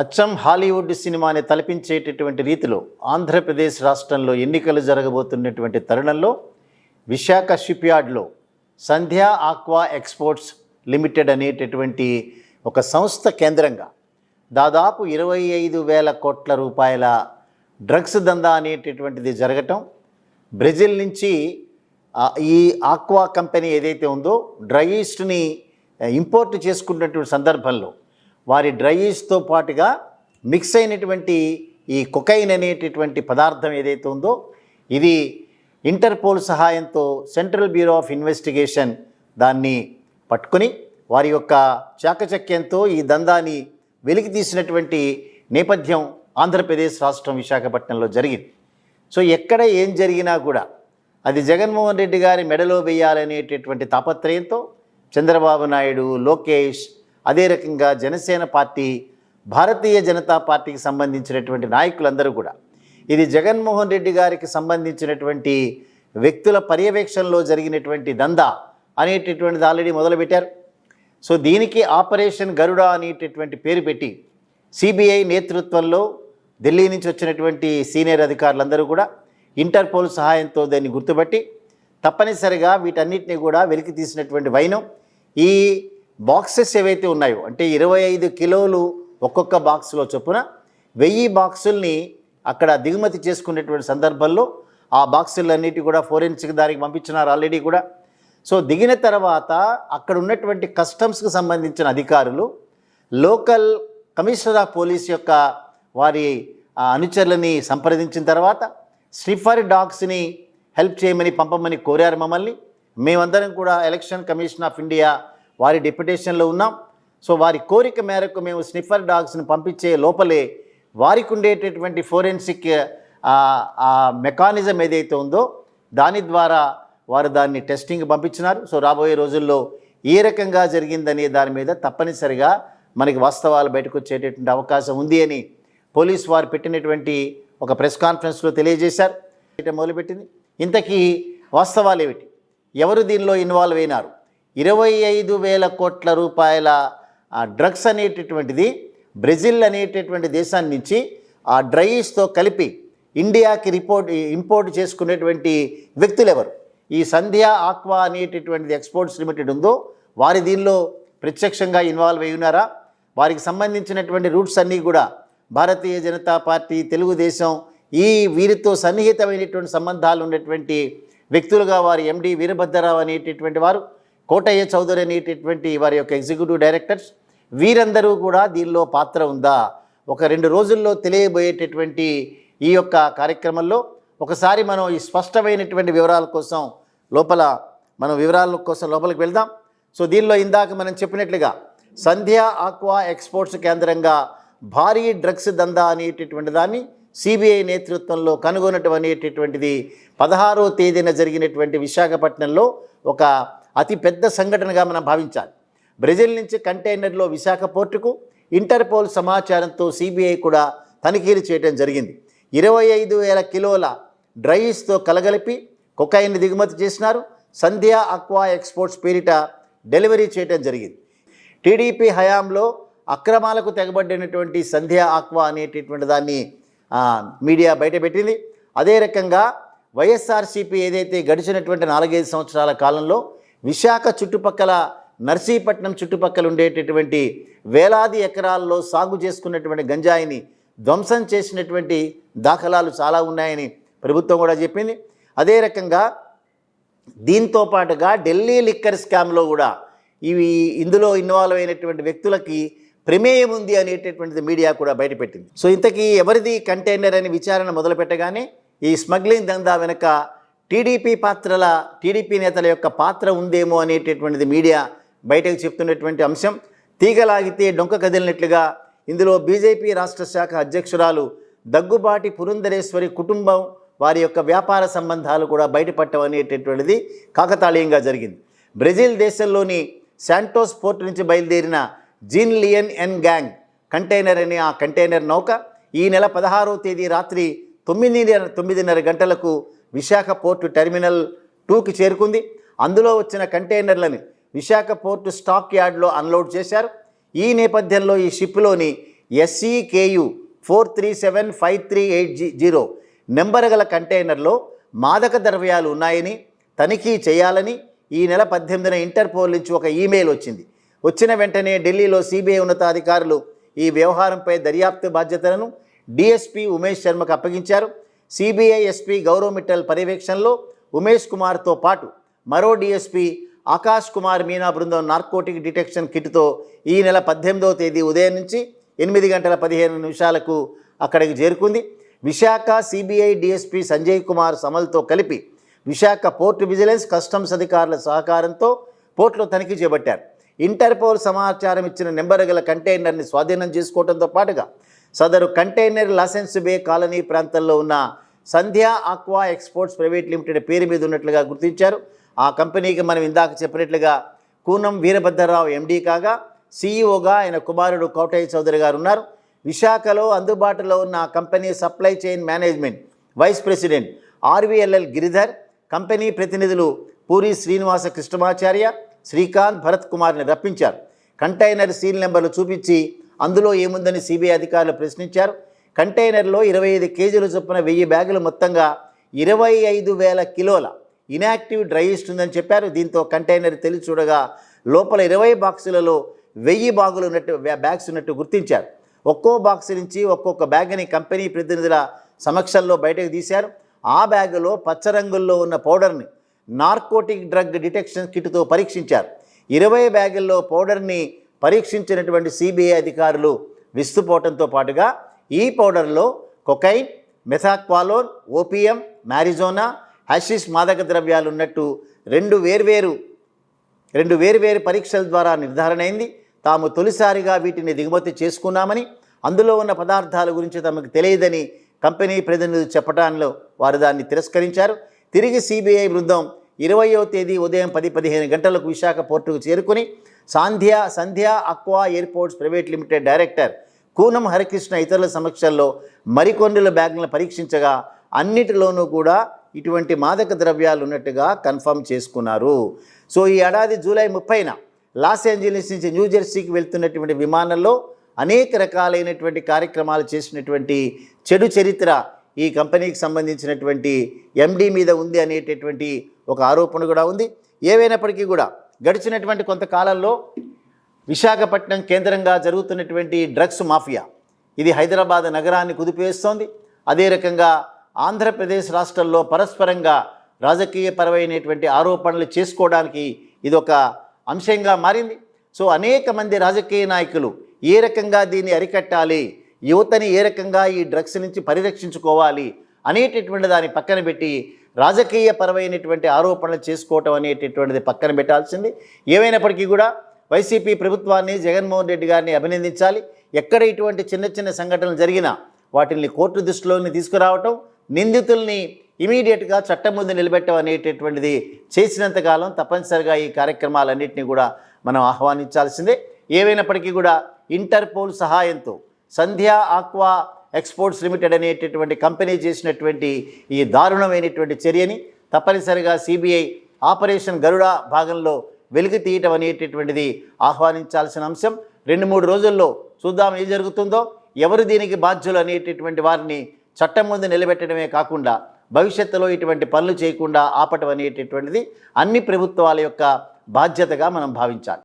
అచ్చం హాలీవుడ్ సినిమాని తలపించేటటువంటి రీతిలో ఆంధ్రప్రదేశ్ రాష్ట్రంలో ఎన్నికలు జరగబోతున్నటువంటి తరుణంలో విశాఖ షిప్యార్డ్లో సంధ్యా ఆక్వా ఎక్స్పోర్ట్స్ లిమిటెడ్ అనేటటువంటి ఒక సంస్థ కేంద్రంగా దాదాపు 25,000 కోట్ల రూపాయల డ్రగ్స్ దందా అనేటటువంటిది జరగటం, బ్రెజిల్ నుంచి ఈ ఆక్వా కంపెనీ ఏదైతే ఉందో డ్రై ఈస్ట్ని ఇంపోర్ట్ చేసుకున్నటువంటి సందర్భంలో వారి డ్రై ఈస్ట్తో పాటుగా మిక్స్ అయినటువంటి ఈ కొకైన్ అనేటటువంటి పదార్థం ఏదైతే ఉందో ఇది ఇంటర్పోల్ సహాయంతో సెంట్రల్ బ్యూరో ఆఫ్ ఇన్వెస్టిగేషన్ దాన్ని పట్టుకుని వారి యొక్క చాకచక్యంతో ఈ దందాని వెలికి తీసినటువంటి నేపథ్యం ఆంధ్రప్రదేశ్ రాష్ట్రం విశాఖపట్నంలో జరిగింది. సో ఎక్కడ ఏం జరిగినా కూడా అది జగన్మోహన్ రెడ్డి గారి మెడలో వేయాలనేటటువంటి తాపత్రయంతో చంద్రబాబు నాయుడు, లోకేష్, అదే రకంగా జనసేన పార్టీ, భారతీయ జనతా పార్టీకి సంబంధించినటువంటి నాయకులందరూ కూడా ఇది జగన్మోహన్ రెడ్డి గారికి సంబంధించినటువంటి వ్యక్తుల పర్యవేక్షణలో జరిగినటువంటి దందా అనేటటువంటిది ఆల్రెడీ మొదలుపెట్టారు. సో దీనికి ఆపరేషన్ గరుడ అనేటటువంటి పేరు పెట్టి సిబిఐ నేతృత్వంలో ఢిల్లీ నుంచి వచ్చినటువంటి సీనియర్ అధికారులందరూ కూడా ఇంటర్పోల్ సహాయంతో దాన్ని గుర్తుపట్టి తప్పనిసరిగా వీటన్నిటిని కూడా వెలికి తీసినటువంటి వైనం ఈ బాక్సెస్ ఏవైతే ఉన్నాయో అంటే 25 కిలోలు ఒక్కొక్క బాక్సులో చొప్పున 1000 బాక్సుల్ని అక్కడ దిగుమతి చేసుకునేటువంటి సందర్భంలో ఆ బాక్సులన్నిటి కూడా ఫోరెన్సిక్ దానికి పంపించినారు ఆల్రెడీ కూడా. సో దిగిన తర్వాత అక్కడ ఉన్నటువంటి కస్టమ్స్కి సంబంధించిన అధికారులు లోకల్ కమిషనర్ ఆఫ్ పోలీస్ యొక్క వారి అనుచరులని సంప్రదించిన తర్వాత స్నిఫర్ డాగ్స్ని హెల్ప్ చేయమని పంపమని కోరారు మమ్మల్ని. మేమందరం కూడా ఎలక్షన్ కమిషన్ ఆఫ్ ఇండియా వారి డెప్యుటేషన్లో ఉన్నాం. సో వారి కోరిక మేరకు మేము స్నిఫర్ డాగ్స్ని పంపించే లోపలే వారికి ఉండేటటువంటి ఫోరెన్సిక్ మెకానిజం ఏదైతే ఉందో దాని ద్వారా వారు దాన్ని టెస్టింగ్ పంపించినారు. సో రాబోయే రోజుల్లో ఏ రకంగా జరిగిందనే దాని మీద తప్పనిసరిగా మనకి వాస్తవాలు బయటకు వచ్చేటటువంటి అవకాశం ఉంది అని పోలీసు వారు పెట్టినటువంటి ఒక ప్రెస్ కాన్ఫరెన్స్లో తెలియజేశారు. మొదలుపెట్టింది ఇంతకీ వాస్తవాలు ఏమిటి, ఎవరు దీనిలో ఇన్వాల్వ్ అయినారు? 25,000 కోట్ల రూపాయల డ్రగ్స్ అనేటటువంటిది బ్రెజిల్ అనేటటువంటి దేశాన్ని నుంచి ఆ డ్రైస్తో కలిపి ఇండియాకి ఇంపోర్ట్ చేసుకునేటువంటి వ్యక్తులు ఎవరు? ఈ సంధ్యా ఆక్వా అనేటటువంటిది ఎక్స్పోర్ట్స్ లిమిటెడ్ ఉందో వారి దీనిలో ప్రత్యక్షంగా ఇన్వాల్వ్ అయి ఉన్నారా? వారికి సంబంధించినటువంటి రూట్స్ అన్నీ కూడా భారతీయ జనతా పార్టీ, తెలుగుదేశం ఈ వీరితో సన్నిహితమైనటువంటి సంబంధాలు ఉన్నటువంటి వ్యక్తులుగా వారి ఎండి వీరభద్రరావు అనేటటువంటి వారు, కోటయ్య చౌదరి అనేటటువంటి వారి యొక్క ఎగ్జిక్యూటివ్ డైరెక్టర్స్ వీరందరూ కూడా దీనిలో పాత్ర ఉందా? ఒక 2 రోజుల్లో తెలియబోయేటటువంటి ఈ యొక్క కార్యక్రమంలో ఒకసారి మనం ఈ స్పష్టమైనటువంటి వివరాల కోసం లోపలికి వెళ్దాం. సో దీనిలో ఇందాక మనం చెప్పినట్లుగా సంధ్యా ఆక్వా ఎక్స్పోర్ట్స్ కేంద్రంగా భారీ డ్రగ్స్ దందా అనేటటువంటి దాన్ని సిబిఐ నేతృత్వంలో కనుగొనటం అనేటటువంటిది 16వ తేదీన జరిగినటువంటి విశాఖపట్నంలో ఒక అతి పెద్ద సంఘటనగా మనం భావించాలి. బ్రెజిల్ నుంచి కంటైనర్లో విశాఖ పోర్టుకు ఇంటర్పోల్ సమాచారంతో సిబిఐ కూడా తనిఖీలు చేయడం జరిగింది. 25,000 కిలోల డ్రైస్తో కలగలిపి కొకైన్ దిగుమతి చేసినారు. సంధ్యా ఆక్వా ఎక్స్పోర్ట్స్ పేరిట డెలివరీ చేయడం జరిగింది. టీడీపీ హయాంలో అక్రమాలకు తెగబడినటువంటి సంధ్యా ఆక్వా అనేటటువంటి దాన్ని మీడియా బయటపెట్టింది. అదే రకంగా వైఎస్ఆర్సీపీ ఏదైతే గడిచినటువంటి 4-5 సంవత్సరాల కాలంలో విశాఖ చుట్టుపక్కల, నర్సీపట్నం చుట్టుపక్కల ఉండేటటువంటి వేలాది ఎకరాల్లో సాగు చేసుకున్నటువంటి గంజాయిని ధ్వంసం చేసినటువంటి దాఖలాలు చాలా ఉన్నాయని ప్రభుత్వం కూడా చెప్పింది. అదే రకంగా దీంతో పాటుగా ఢిల్లీ లిక్కర్ స్కామ్లో కూడా ఇందులో ఇన్వాల్వ్ అయినటువంటి వ్యక్తులకి ప్రమేయం ఉంది అనేటటువంటిది మీడియా కూడా బయటపెట్టింది. సో ఇంతకీ ఎవరిది కంటైనర్ అని విచారణ మొదలుపెట్టగానే ఈ స్మగ్లింగ్ దందా వెనుక టీడీపీ నేతల యొక్క పాత్ర ఉందేమో అనేటటువంటిది మీడియా బయటకు చెప్తున్నటువంటి అంశం. తీగలాగితే డొంక కదిలినట్లుగా ఇందులో బీజేపీ రాష్ట్ర శాఖ అధ్యక్షురాలు దగ్గుబాటి పురంధరేశ్వరి కుటుంబం వారి యొక్క వ్యాపార సంబంధాలు కూడా బయటపడటం అనేటటువంటిది కాకతాళీయంగా జరిగింది. బ్రెజిల్ దేశంలోని శాంటోస్ పోర్టు నుంచి బయలుదేరిన జీన్ లియన్ ఎన్ గ్యాంగ్ కంటైనర్ అనే ఆ కంటైనర్ నౌక ఈ నెల 16వ తేదీ రాత్రి 9:30 గంటలకు విశాఖ పోర్టు టెర్మినల్ 2కి చేరుకుంది. అందులో వచ్చిన కంటైనర్లను విశాఖ పోర్టు స్టాక్ యార్డ్లో అన్లోడ్ చేశారు. ఈ నేపథ్యంలో ఈ షిప్లోని SEKU 437538 నెంబర్ గల కంటైనర్లో మాదక ద్రవ్యాలు ఉన్నాయని తనిఖీ చేయాలని ఈ నెల 18న ఇంటర్పోల్ నుంచి ఒక ఈమెయిల్ వచ్చింది. వచ్చిన వెంటనే ఢిల్లీలో సిబిఐ ఉన్నతాధికారులు ఈ వ్యవహారంపై దర్యాప్తు బాధ్యతలను డిఎస్పీ ఉమేష్ శర్మకు అప్పగించారు. సిబిఐ ఎస్పీ గౌరవ్ మిట్టల్ పర్యవేక్షణలో ఉమేష్ కుమార్తో పాటు మరో డిఎస్పీ ఆకాష్ కుమార్ మీనా బృందం నార్కోటిక్ డిటెక్షన్ కిట్తో ఈ నెల 18వ తేదీ ఉదయం నుంచి 8:15 అక్కడికి చేరుకుంది. విశాఖ సిబిఐ డిఎస్పీ సంజయ్ కుమార్ సమల్తో కలిపి విశాఖ పోర్టు విజిలెన్స్ కస్టమ్స్ అధికారుల సహకారంతో పోర్టులో తనిఖీ చేపట్టారు. ఇంటర్పోల్ సమాచారం ఇచ్చిన నెంబర్ గల కంటైనర్ని స్వాధీనం చేసుకోవడంతో పాటుగా సదరు కంటైనర్ లసెన్స్ బే కాలనీ ప్రాంతంలో ఉన్న సంధ్యా ఆక్వా ఎక్స్పోర్ట్స్ ప్రైవేట్ లిమిటెడ్ పేరు మీద ఉన్నట్లుగా గుర్తించారు. ఆ కంపెనీకి మనం ఇందాక చెప్పినట్లుగా కూనం వీరభద్రరావు ఎండీ కాగా సీఈఓగా ఆయన కుమారుడు కోటయ్య చౌదరి గారు ఉన్నారు. విశాఖలో అందుబాటులో ఉన్న company supply chain management vice president RVLL Giridhar, company ప్రతినిధులు పూరి శ్రీనివాస కృష్ణమాచార్య, శ్రీకాంత్ భరత్ కుమార్ని రప్పించారు. కంటైనర్ సీల్ నెంబర్లు చూపించి అందులో ఏముందని సిబిఐ అధికారులు ప్రశ్నించారు. కంటైనర్లో 25 కేజీలు చొప్పున 1000 బ్యాగులు మొత్తంగా 25,000 కిలోల ఇనాక్టివ్ డ్రై ఈస్ట్ ఉందని చెప్పారు. దీంతో కంటైనర్ తెలిసి చూడగా లోపల 20 బాక్సులలో 1000 బ్యాగ్స్ ఉన్నట్టు గుర్తించారు. ఒక్కో బాక్స్ నుంచి ఒక్కొక్క బ్యాగ్ని కంపెనీ ప్రతినిధుల సమక్షంలో బయటకు తీశారు. ఆ బ్యాగులో పచ్చ రంగుల్లో ఉన్న పౌడర్ని నార్కోటిక్ డ్రగ్ డిటెక్షన్ కిట్తో పరీక్షించారు. 20 బ్యాగుల్లో పౌడర్ని పరీక్షించినటువంటి సిబిఐ అధికారులు విస్తుపోవడంతో పాటుగా ఈ పౌడర్లో కొకైన్, మెథాక్వాలోన్, ఓపియం, మ్యారిజోనా, హషిష్ మాదక ద్రవ్యాలు ఉన్నట్టు రెండు వేర్వేరు పరీక్షల ద్వారా నిర్ధారణ అయింది. తాము తొలిసారిగా వీటిని దిగుమతి చేసుకున్నామని, అందులో ఉన్న పదార్థాల గురించి తమకు తెలియదని కంపెనీ ప్రతినిధులు చెప్పడంలో వారు దాన్ని తిరస్కరించారు. తిరిగి సిబిఐ బృందం 20వ తేదీ ఉదయం 10-15 గంటలకు విశాఖ పోర్టుకు చేరుకుని Sandhya aqua airports private limited director Koonam Harikrishna ఇతరుల సమక్షంలో మరికొన్ని బ్యాగులను పరీక్షించగా అన్నిటిలోనూ కూడా ఇటువంటి మాదక ద్రవ్యాలు ఉన్నట్టుగా కన్ఫర్మ్ చేసుకున్నారు. సో ఈ ఏడాది జూలై 30న లాస్ ఏంజలీస్ నుంచి న్యూజెర్సీకి వెళ్తున్నటువంటి విమానంలో అనేక రకాలైనటువంటి కార్యక్రమాలు చేసినటువంటి చెడు చరిత్ర ఈ కంపెనీకి సంబంధించినటువంటి ఎండీ మీద ఉంది అనేటటువంటి ఒక ఆరోపణ కూడా ఉంది. ఏవైనప్పటికీ కూడా గడిచినటువంటి కొంతకాలంలో విశాఖపట్నం కేంద్రంగా జరుగుతున్నటువంటి డ్రగ్స్ మాఫియా ఇది హైదరాబాద్ నగరాన్ని కుదిపేస్తోంది. అదే రకంగా ఆంధ్రప్రదేశ్ రాష్ట్రంలో పరస్పరంగా రాజకీయపరమైనటువంటి ఆరోపణలు చేసుకోవడానికి ఇది ఒక అంశంగా మారింది. సో అనేక మంది రాజకీయ నాయకులు ఏ రకంగా దీన్ని అరికట్టాలి, యువతని ఏ రకంగా ఈ డ్రగ్స్ నుంచి పరిరక్షించుకోవాలి అనేటటువంటి దాన్ని పక్కన పెట్టి రాజకీయపరమైనటువంటి ఆరోపణలు చేసుకోవటం అనేటటువంటిది పక్కన పెట్టాల్సింది. ఏమైనప్పటికీ కూడా వైసీపీ ప్రభుత్వాన్ని, జగన్మోహన్ రెడ్డి గారిని అభినందించాలి. ఎక్కడ ఇటువంటి చిన్న చిన్న సంఘటనలు జరిగినా వాటిని కోర్టు దృష్టిలోని తీసుకురావటం, నిందితుల్ని ఇమీడియట్గా చట్టం ముందు నిలబెట్టడం అనేటటువంటిది చేసినంతకాలం తప్పనిసరిగా ఈ కార్యక్రమాలన్నింటినీ కూడా మనం ఆహ్వానించాల్సిందే. ఏవైనప్పటికీ కూడా ఇంటర్పోల్ సహాయంతో సంధ్యా ఆక్వా ఎక్స్పోర్ట్స్ లిమిటెడ్ అనేటటువంటి కంపెనీ చేసినటువంటి ఈ దారుణమైనటువంటి చర్యని తప్పనిసరిగా సిబిఐ ఆపరేషన్ గరుడ భాగంలో వెలికి తీయటం అనేటటువంటిది ఆహ్వానించాల్సిన అంశం. 2-3 రోజుల్లో చూద్దాం ఏం జరుగుతుందో. ఎవరు దీనికి బాధ్యులు అనేటటువంటి వారిని చట్టం ముందు నిలబెట్టడమే కాకుండా భవిష్యత్తులో ఇటువంటి పనులు చేయకుండా ఆపటం అనేటటువంటిది అన్ని ప్రభుత్వాల యొక్క బాధ్యతగా మనం భావించాలి.